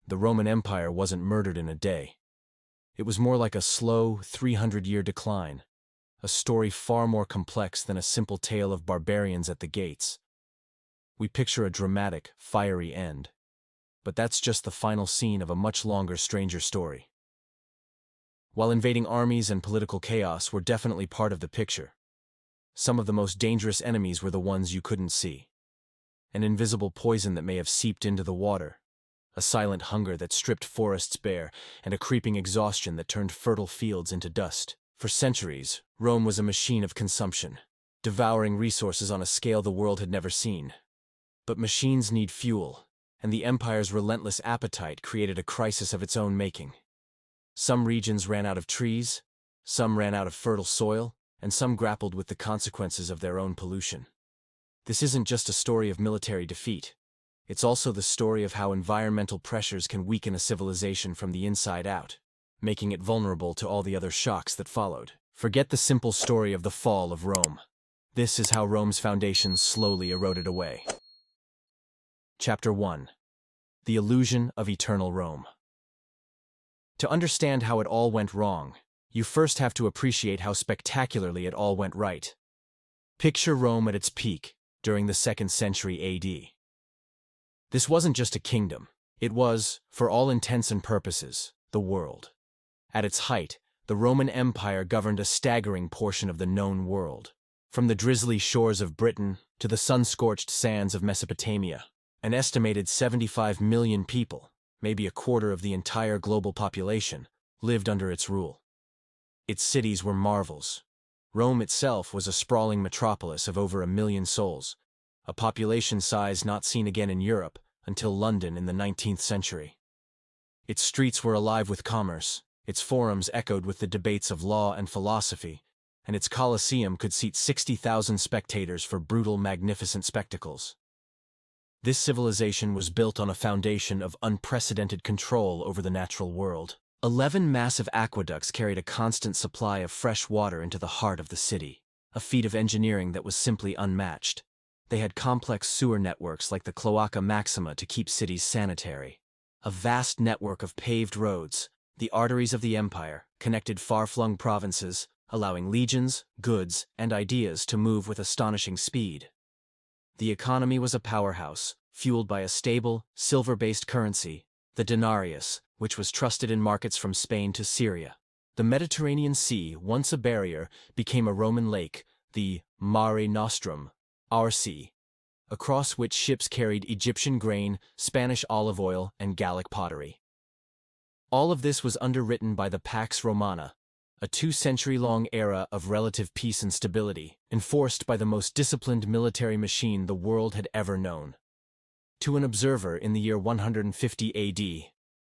the Roman Empire wasn't murdered in a day. It was more like a slow, 300-year decline, a story far more complex than a simple tale of barbarians at the gates. We picture a dramatic, fiery end. But that's just the final scene of a much longer, stranger story. While invading armies and political chaos were definitely part of the picture, some of the most dangerous enemies were the ones you couldn't see. An invisible poison that may have seeped into the water, a silent hunger that stripped forests bare, and a creeping exhaustion that turned fertile fields into dust. For centuries, Rome was a machine of consumption, devouring resources on a scale the world had never seen. But machines need fuel, and the empire's relentless appetite created a crisis of its own making. Some regions ran out of trees, some ran out of fertile soil, and some grappled with the consequences of their own pollution. This isn't just a story of military defeat. It's also the story of how environmental pressures can weaken a civilization from the inside out, making it vulnerable to all the other shocks that followed. Forget the simple story of the fall of Rome. This is how Rome's foundations slowly eroded away. Chapter 1. The Illusion of Eternal Rome. To understand how it all went wrong, you first have to appreciate how spectacularly it all went right. Picture Rome at its peak, during the 2nd century AD. This wasn't just a kingdom. It was, for all intents and purposes, the world. At its height, the Roman Empire governed a staggering portion of the known world. From the drizzly shores of Britain to the sun-scorched sands of Mesopotamia, an estimated 75 million people, maybe a quarter of the entire global population, lived under its rule. Its cities were marvels. Rome itself was a sprawling metropolis of over 1 million souls, a population size not seen again in Europe until London in the 19th century. Its streets were alive with commerce, its forums echoed with the debates of law and philosophy, and its Colosseum could seat 60,000 spectators for brutal, magnificent spectacles. This civilization was built on a foundation of unprecedented control over the natural world. 11 massive aqueducts carried a constant supply of fresh water into the heart of the city, a feat of engineering that was simply unmatched. They had complex sewer networks like the Cloaca Maxima to keep cities sanitary. A vast network of paved roads, the arteries of the empire, connected far-flung provinces, allowing legions, goods, and ideas to move with astonishing speed. The economy was a powerhouse, fueled by a stable, silver-based currency, the denarius, which was trusted in markets from Spain to Syria. The Mediterranean Sea, once a barrier, became a Roman lake, the Mare Nostrum, our sea, across which ships carried Egyptian grain, Spanish olive oil, and Gallic pottery. All of this was underwritten by the Pax Romana, a 2-century-long era of relative peace and stability, enforced by the most disciplined military machine the world had ever known. To an observer in the year 150 AD,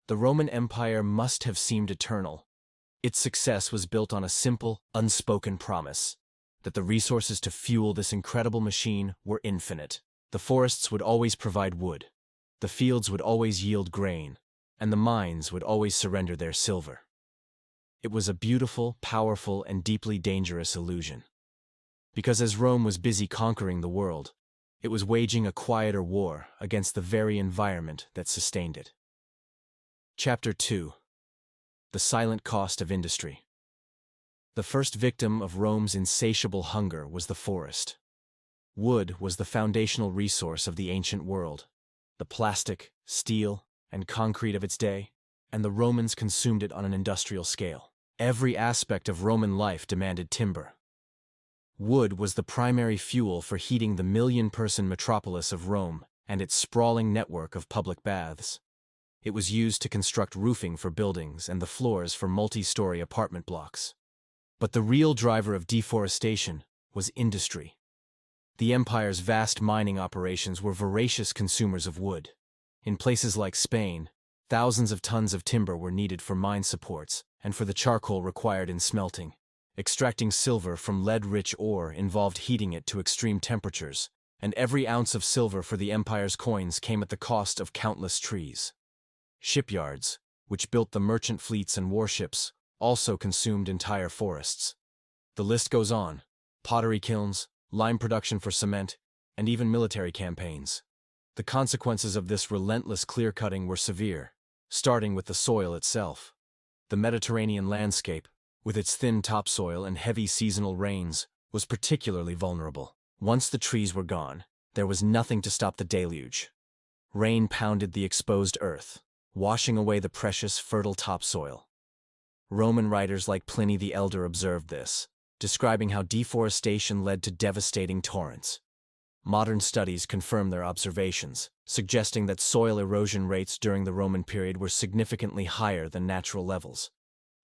the Roman Empire must have seemed eternal. Its success was built on a simple, unspoken promise that the resources to fuel this incredible machine were infinite. The forests would always provide wood, the fields would always yield grain, and the mines would always surrender their silver. It was a beautiful, powerful, and deeply dangerous illusion. Because as Rome was busy conquering the world, it was waging a quieter war against the very environment that sustained it. Chapter 2. The Silent Cost of Industry. The first victim of Rome's insatiable hunger was the forest. Wood was the foundational resource of the ancient world, the plastic, steel, and concrete of its day, and the Romans consumed it on an industrial scale. Every aspect of Roman life demanded timber. Wood was the primary fuel for heating the million-person metropolis of Rome and its sprawling network of public baths. It was used to construct roofing for buildings and the floors for multi-story apartment blocks. But the real driver of deforestation was industry. The empire's vast mining operations were voracious consumers of wood. In places like Spain, thousands of tons of timber were needed for mine supports and for the charcoal required in smelting. Extracting silver from lead-rich ore involved heating it to extreme temperatures, and every ounce of silver for the empire's coins came at the cost of countless trees. Shipyards, which built the merchant fleets and warships, also consumed entire forests. The list goes on: pottery kilns, lime production for cement, and even military campaigns. The consequences of this relentless clear-cutting were severe. starting with the soil itself. The Mediterranean landscape, with its thin topsoil and heavy seasonal rains, was particularly vulnerable. Once the trees were gone, there was nothing to stop the deluge. Rain pounded the exposed earth, washing away the precious, fertile topsoil. Roman writers like Pliny the Elder observed this, describing how deforestation led to devastating torrents. Modern studies confirm their observations, suggesting that soil erosion rates during the Roman period were significantly higher than natural levels.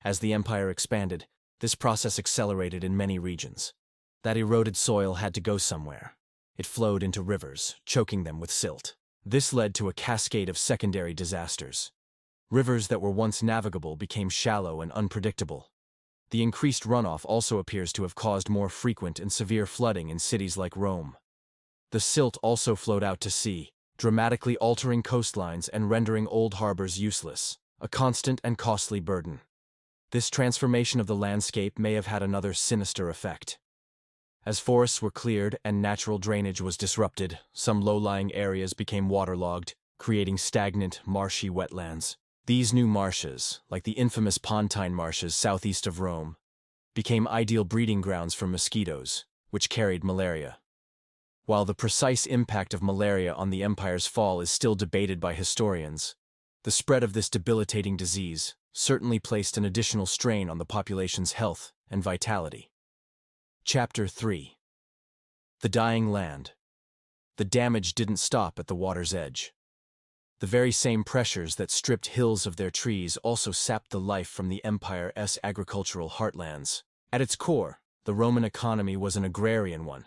As the empire expanded, this process accelerated in many regions. That eroded soil had to go somewhere. It flowed into rivers, choking them with silt. This led to a cascade of secondary disasters. Rivers that were once navigable became shallow and unpredictable. The increased runoff also appears to have caused more frequent and severe flooding in cities like Rome. The silt also flowed out to sea, dramatically altering coastlines and rendering old harbors useless, a constant and costly burden. This transformation of the landscape may have had another sinister effect. As forests were cleared and natural drainage was disrupted, some low-lying areas became waterlogged, creating stagnant, marshy wetlands. These new marshes, like the infamous Pontine marshes southeast of Rome, became ideal breeding grounds for mosquitoes, which carried malaria. While the precise impact of malaria on the empire's fall is still debated by historians, the spread of this debilitating disease certainly placed an additional strain on the population's health and vitality. Chapter 3. The Dying Land. The damage didn't stop at the water's edge. The very same pressures that stripped hills of their trees also sapped the life from the empire's agricultural heartlands. At its core, the Roman economy was an agrarian one.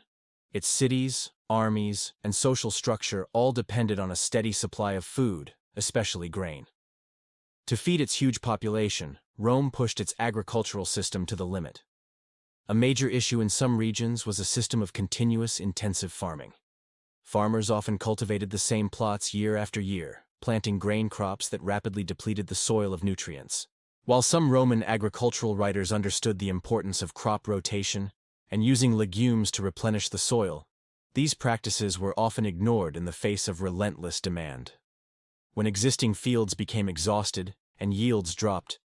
Its cities, armies, and social structure all depended on a steady supply of food, especially grain. To feed its huge population, Rome pushed its agricultural system to the limit. A major issue in some regions was a system of continuous intensive farming. Farmers often cultivated the same plots year after year, planting grain crops that rapidly depleted the soil of nutrients. While some Roman agricultural writers understood the importance of crop rotation and using legumes to replenish the soil, these practices were often ignored in the face of relentless demand. When existing fields became exhausted and yields dropped,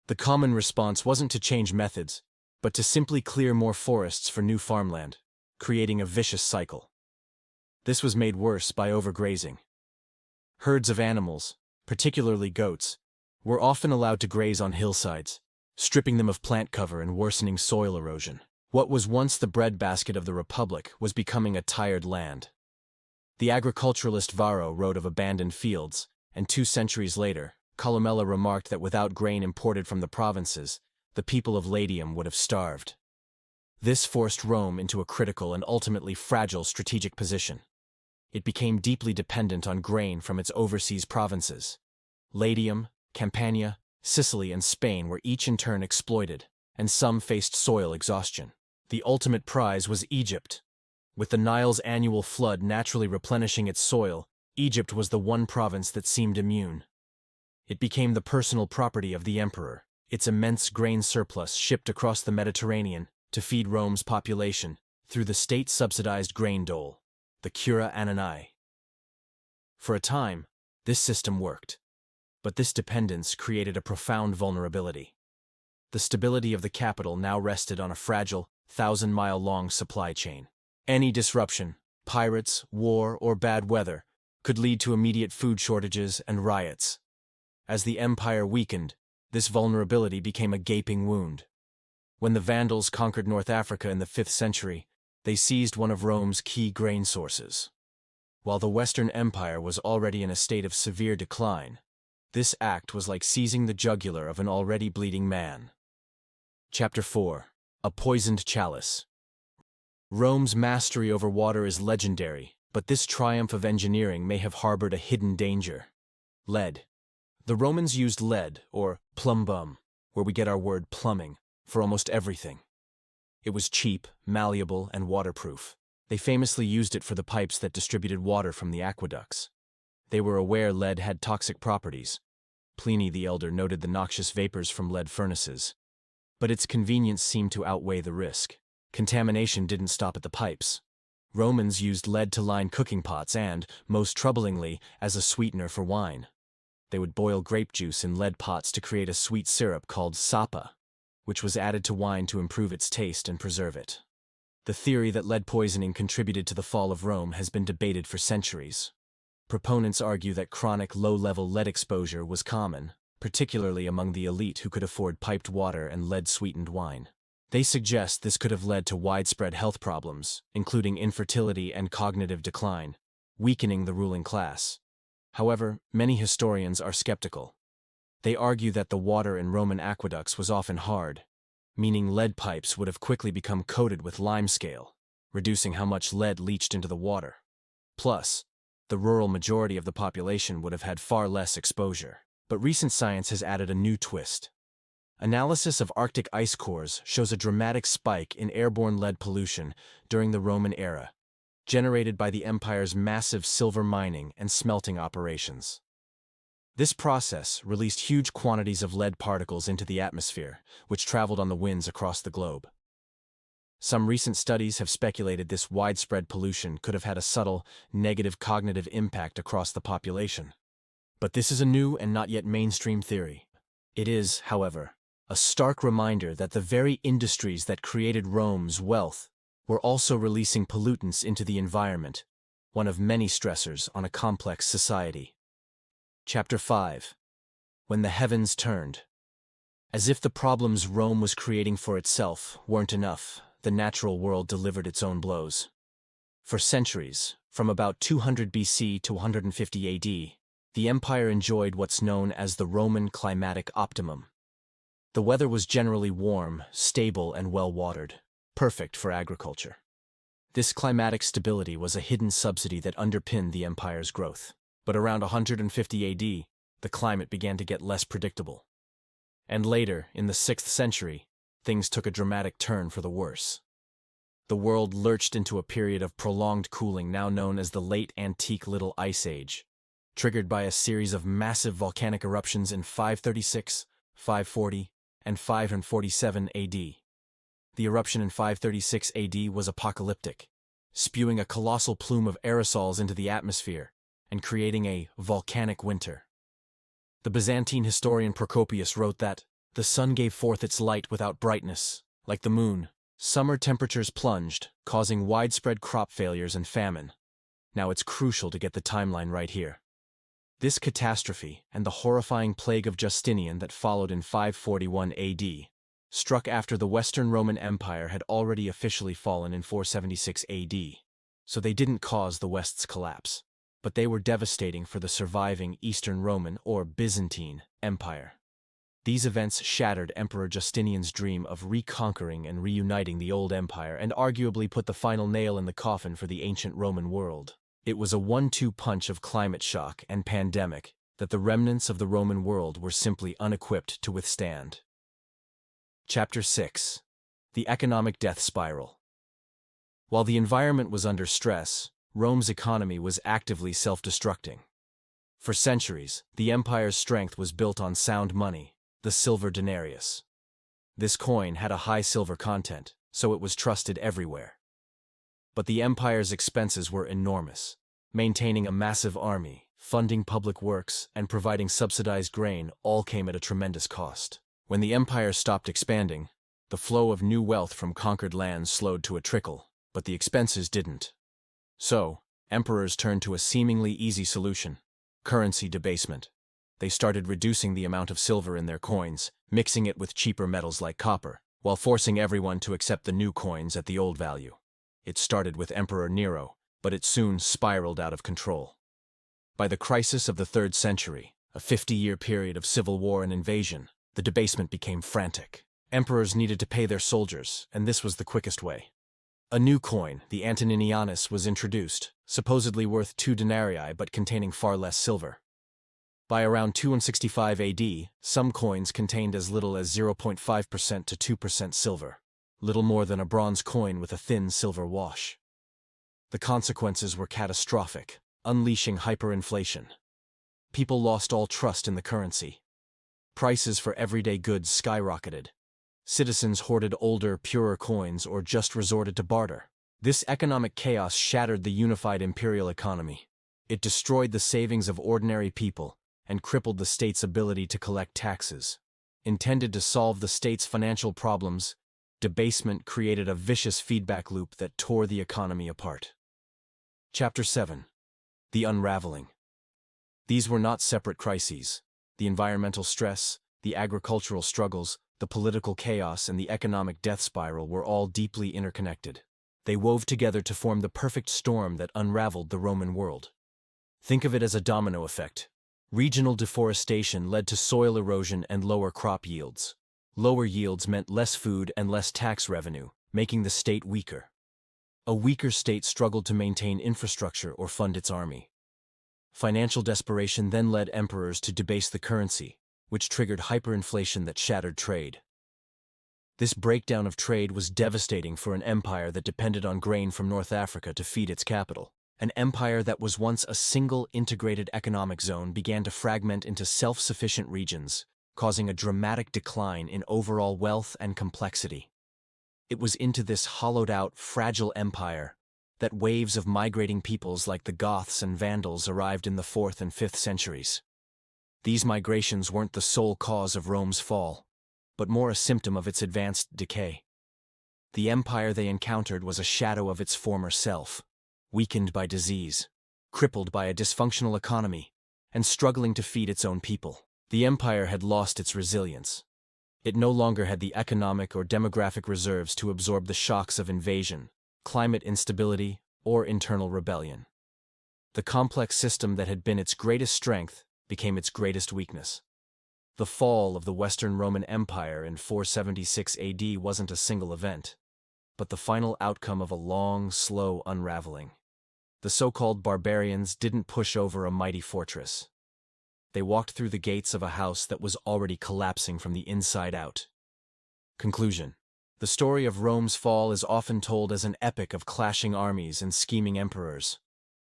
the common response wasn't to change methods, but to simply clear more forests for new farmland, creating a vicious cycle. This was made worse by overgrazing. Herds of animals, particularly goats, were often allowed to graze on hillsides, stripping them of plant cover and worsening soil erosion. What was once the breadbasket of the Republic was becoming a tired land. The agriculturalist Varro wrote of abandoned fields, and 2 centuries later, Columella remarked that without grain imported from the provinces, the people of Latium would have starved. This forced Rome into a critical and ultimately fragile strategic position. It became deeply dependent on grain from its overseas provinces. Latium, Campania, Sicily, and Spain were each in turn exploited, and some faced soil exhaustion. The ultimate prize was Egypt. With the Nile's annual flood naturally replenishing its soil, Egypt was the one province that seemed immune. It became the personal property of the emperor, its immense grain surplus shipped across the Mediterranean to feed Rome's population through the state-subsidized grain dole, the Cura Annanii. For a time, this system worked, but this dependence created a profound vulnerability. The stability of the capital now rested on a fragile, 1,000-mile-long supply chain. Any disruption, pirates, war, or bad weather, could lead to immediate food shortages and riots. As the empire weakened, this vulnerability became a gaping wound. When the Vandals conquered North Africa in the 5th century, they seized one of Rome's key grain sources. While the Western Empire was already in a state of severe decline, this act was like seizing the jugular of an already bleeding man. Chapter 4. A Poisoned Chalice. Rome's mastery over water is legendary, but this triumph of engineering may have harbored a hidden danger. Lead. The Romans used lead, or plumbum, where we get our word plumbing, for almost everything. It was cheap, malleable, and waterproof. They famously used it for the pipes that distributed water from the aqueducts. They were aware lead had toxic properties. Pliny the Elder noted the noxious vapors from lead furnaces. But its convenience seemed to outweigh the risk. Contamination didn't stop at the pipes. Romans used lead to line cooking pots and, most troublingly, as a sweetener for wine. They would boil grape juice in lead pots to create a sweet syrup called sapa, which was added to wine to improve its taste and preserve it. The theory that lead poisoning contributed to the fall of Rome has been debated for centuries. Proponents argue that chronic low-level lead exposure was common, particularly among the elite who could afford piped water and lead-sweetened wine. They suggest this could have led to widespread health problems, including infertility and cognitive decline, weakening the ruling class. However, many historians are skeptical. They argue that the water in Roman aqueducts was often hard, meaning lead pipes would have quickly become coated with limescale, reducing how much lead leached into the water. Plus, the rural majority of the population would have had far less exposure. But recent science has added a new twist. Analysis of Arctic ice cores shows a dramatic spike in airborne lead pollution during the Roman era, generated by the empire's massive silver mining and smelting operations. This process released huge quantities of lead particles into the atmosphere, which traveled on the winds across the globe. Some recent studies have speculated this widespread pollution could have had a subtle, negative cognitive impact across the population. But this is a new and not yet mainstream theory. It is, however, a stark reminder that the very industries that created Rome's wealth were also releasing pollutants into the environment, one of many stressors on a complex society. Chapter 5. When the Heavens Turned. As if the problems Rome was creating for itself weren't enough, the natural world delivered its own blows. For centuries, from about 200 BC to 150 AD, the empire enjoyed what's known as the Roman climatic optimum. The weather was generally warm, stable, and well-watered, perfect for agriculture. This climatic stability was a hidden subsidy that underpinned the empire's growth. But around 150 AD, the climate began to get less predictable. And later, in the 6th century, things took a dramatic turn for the worse. The world lurched into a period of prolonged cooling now known as the Late Antique Little Ice Age, triggered by a series of massive volcanic eruptions in 536, 540, and 547 AD. The eruption in 536 AD was apocalyptic, spewing a colossal plume of aerosols into the atmosphere and creating a volcanic winter. The Byzantine historian Procopius wrote that, "The sun gave forth its light without brightness, like the moon. Summer temperatures plunged, causing widespread crop failures and famine." Now it's crucial to get the timeline right here. This catastrophe, and the horrifying plague of Justinian that followed in 541 AD, struck after the Western Roman Empire had already officially fallen in 476 AD, so they didn't cause the West's collapse. But they were devastating for the surviving Eastern Roman, or Byzantine, Empire. These events shattered Emperor Justinian's dream of reconquering and reuniting the old empire and arguably put the final nail in the coffin for the ancient Roman world. It was a 1-2 punch of climate shock and pandemic that the remnants of the Roman world were simply unequipped to withstand. Chapter 6. The Economic Death Spiral. While the environment was under stress, Rome's economy was actively self-destructing. For centuries, the empire's strength was built on sound money, the silver denarius. This coin had a high silver content, so it was trusted everywhere. But the empire's expenses were enormous. Maintaining a massive army, funding public works, and providing subsidized grain all came at a tremendous cost. When the empire stopped expanding, the flow of new wealth from conquered lands slowed to a trickle, but the expenses didn't. So, emperors turned to a seemingly easy solution: currency debasement. They started reducing the amount of silver in their coins, mixing it with cheaper metals like copper, while forcing everyone to accept the new coins at the old value. It started with Emperor Nero, but it soon spiraled out of control. By the crisis of the 3rd century, a 50-year period of civil war and invasion, the debasement became frantic. Emperors needed to pay their soldiers, and this was the quickest way. A new coin, the Antoninianus, was introduced, supposedly worth 2 denarii but containing far less silver. By around 265 AD, some coins contained as little as 0.5% to 2% silver, little more than a bronze coin with a thin silver wash. The consequences were catastrophic, unleashing hyperinflation. People lost all trust in the currency. Prices for everyday goods skyrocketed. Citizens hoarded older, purer coins or just resorted to barter. This economic chaos shattered the unified imperial economy. It destroyed the savings of ordinary people and crippled the state's ability to collect taxes. Intended to solve the state's financial problems, debasement created a vicious feedback loop that tore the economy apart. Chapter 7. The Unraveling. These were not separate crises. The environmental stress, the agricultural struggles, the political chaos, and the economic death spiral were all deeply interconnected. They wove together to form the perfect storm that unraveled the Roman world. Think of it as a domino effect. Regional deforestation led to soil erosion and lower crop yields. Lower yields meant less food and less tax revenue, making the state weaker. A weaker state struggled to maintain infrastructure or fund its army. Financial desperation then led emperors to debase the currency, which triggered hyperinflation that shattered trade. This breakdown of trade was devastating for an empire that depended on grain from North Africa to feed its capital. An empire that was once a single integrated economic zone began to fragment into self-sufficient regions, causing a dramatic decline in overall wealth and complexity. It was into this hollowed-out, fragile empire that waves of migrating peoples like the Goths and Vandals arrived in the 4th and 5th centuries. These migrations weren't the sole cause of Rome's fall, but more a symptom of its advanced decay. The empire they encountered was a shadow of its former self, weakened by disease, crippled by a dysfunctional economy, and struggling to feed its own people. The empire had lost its resilience. It no longer had the economic or demographic reserves to absorb the shocks of invasion, climate instability, or internal rebellion. The complex system that had been its greatest strength became its greatest weakness. The fall of the Western Roman Empire in 476 AD wasn't a single event, but the final outcome of a long, slow unraveling. The so-called barbarians didn't push over a mighty fortress. They walked through the gates of a house that was already collapsing from the inside out. Conclusion. The story of Rome's fall is often told as an epic of clashing armies and scheming emperors.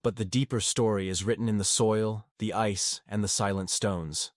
But the deeper story is written in the soil, the ice, and the silent stones.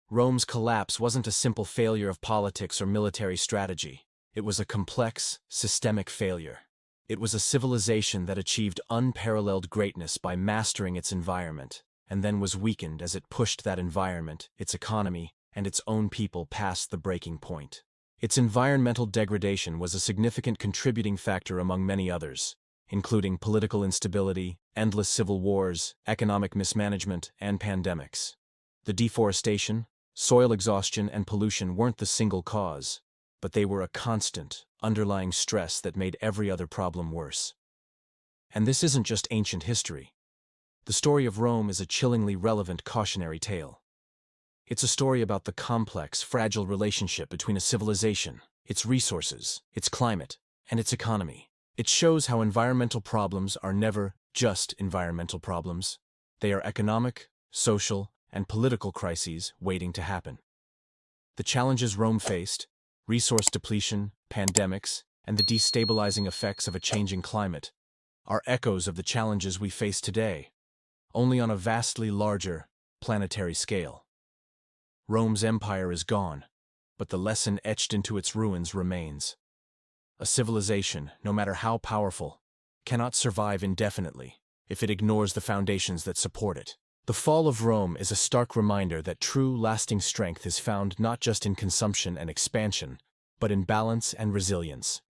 Rome's collapse wasn't a simple failure of politics or military strategy. It was a complex, systemic failure. It was a civilization that achieved unparalleled greatness by mastering its environment, and then was weakened as it pushed that environment, its economy, and its own people past the breaking point. Its environmental degradation was a significant contributing factor among many others, including political instability, endless civil wars, economic mismanagement, and pandemics. The deforestation, soil exhaustion, and pollution weren't the single cause, but they were a constant, underlying stress that made every other problem worse. And this isn't just ancient history. The story of Rome is a chillingly relevant cautionary tale. It's a story about the complex, fragile relationship between a civilization, its resources, its climate, and its economy. It shows how environmental problems are never just environmental problems. They are economic, social, and political crises waiting to happen. The challenges Rome faced, resource depletion, pandemics, and the destabilizing effects of a changing climate, are echoes of the challenges we face today, only on a vastly larger, planetary scale. Rome's empire is gone, but the lesson etched into its ruins remains. A civilization, no matter how powerful, cannot survive indefinitely if it ignores the foundations that support it. The fall of Rome is a stark reminder that true, lasting strength is found not just in consumption and expansion, but in balance and resilience.